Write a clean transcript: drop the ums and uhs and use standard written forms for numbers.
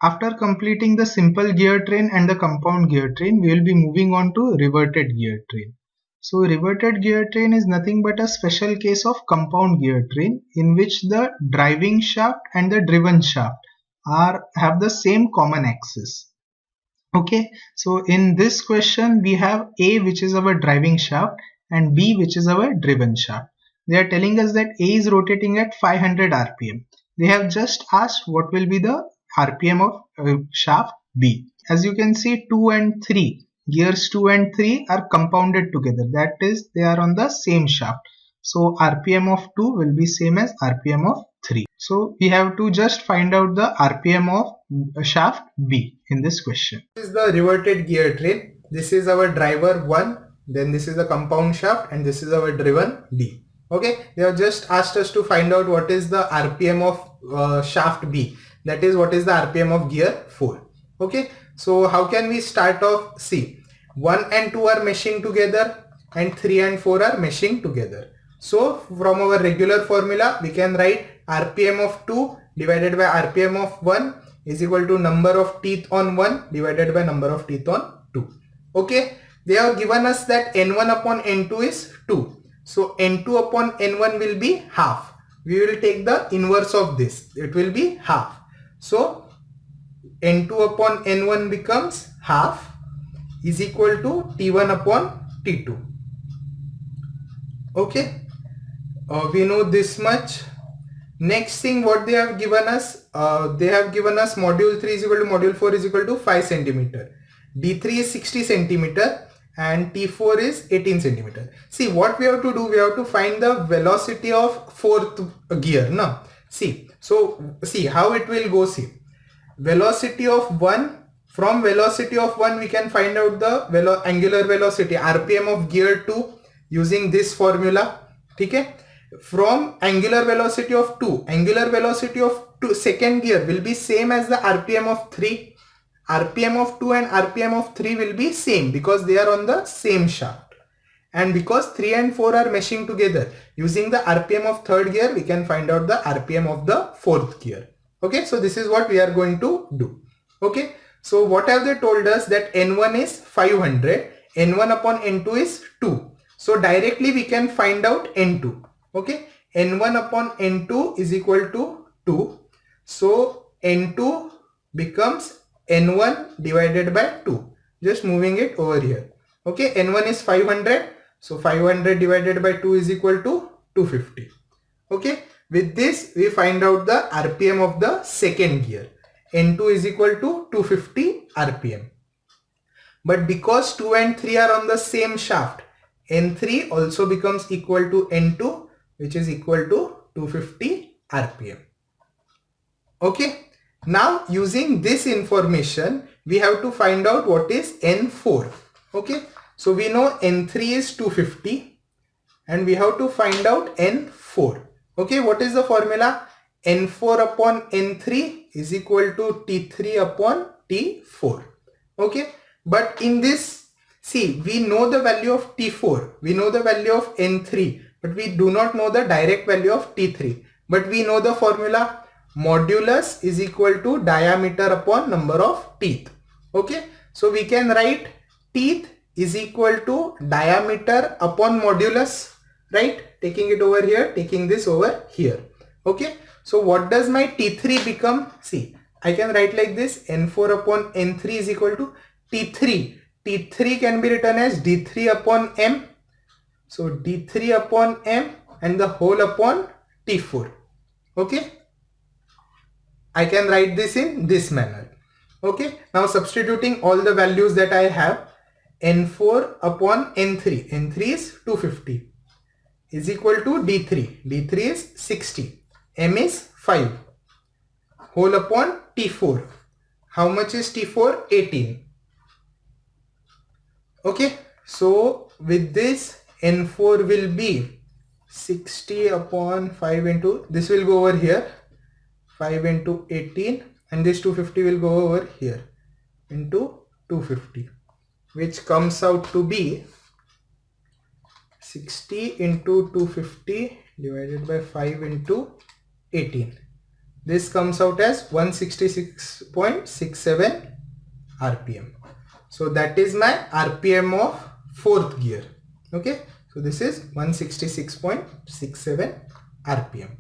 After completing the simple gear train and the compound gear train, we will be moving on to reverted gear train. So reverted gear train is nothing but a special case of compound gear train in which the driving shaft and the driven shaft have the same common axis. Okay, so in this question we have A, which is our driving shaft, and B, which is our driven shaft. They are telling us that A is rotating at 500 rpm. They have just asked what will be the rpm of shaft B. As you can see, 2 and 3, gears 2 and 3 are compounded together. That is, they are on the same shaft. So rpm of 2 will be same as rpm of 3. So we have to just find out the rpm of shaft B in this question. This is the reverted gear train. This is our driver 1, then this is the compound shaft, and this is our driven B. Okay, they have just asked us to find out what is the rpm of shaft B. That is, what is the rpm of gear 4. Okay, so how can we start off? See, 1 and 2 are meshing together and 3 and 4 are meshing together. So from our regular formula we can write rpm of 2 divided by rpm of 1 is equal to number of teeth on 1 divided by number of teeth on 2. Okay, they have given us that n1 upon n2 is 2. So n2 upon n1 will be half. We will take the inverse of this. It will be half. So n2 upon n1 becomes half is equal to t1 upon t2. Okay, we know this much. Next thing, what they have given us, module 3 is equal to module 4 is equal to 5 centimeter. D3 is 60 centimeter and T4 is 18 centimeter. See, what we have to do, we have to find the velocity of fourth gear. Now, see, so see how it will go. See, velocity of 1, from velocity of 1 we can find out the angular velocity rpm of gear 2 using this formula. Okay, from angular velocity of 2, second gear will be same as the rpm of 3. rpm of 2 and rpm of 3 will be same because they are on the same shaft, and because 3 and 4 are meshing together, using the rpm of third gear we can find out the rpm of the fourth gear. Okay, so this is what we are going to do. Okay, so what have they told us? That n1 is 500, n1 upon n2 is 2. So directly we can find out n2. Okay, n1 upon n2 is equal to 2. So n2 becomes n1 divided by 2. Just moving it over here. Okay, n1 is 500. So 500 divided by 2 is equal to 250. Okay, with this we find out the rpm of the second gear. n2 is equal to 250 rpm. But because 2 and 3 are on the same shaft, n3 also becomes equal to n2, which is equal to 250 rpm. Okay, now using this information we have to find out what is n4. Okay, so we know n3 is 250 and we have to find out n4. Okay, what is the formula? n4 upon n3 is equal to t3 upon t4. Okay, but in this, see, we know the value of t4, we know the value of n3, but we do not know the direct value of t3. But we know the formula, modulus is equal to diameter upon number of teeth. Okay, so we can write teeth is equal to diameter upon modulus, right? Taking it over here, taking this over here. Okay, so what does my T3 become? See, I can write like this, N4 upon N3 is equal to T3. T3 can be written as D3 upon M. So D3 upon M and the whole upon T4. Okay, I can write this in this manner. Okay, now substituting all the values that I have, N4 upon N3, N3 is 250 is equal to D3, D3 is 60, M is 5, whole upon T4. How much is T4? 18. Okay, so with this N4 will be 60 upon 5 into, this will go over here, 5 into 18, and this 250 will go over here into 250, which comes out to be 60 into 250 divided by 5 into 18. This comes out as 166.67 RPM. So that is my RPM of fourth gear. Okay, so this is 166.67 RPM.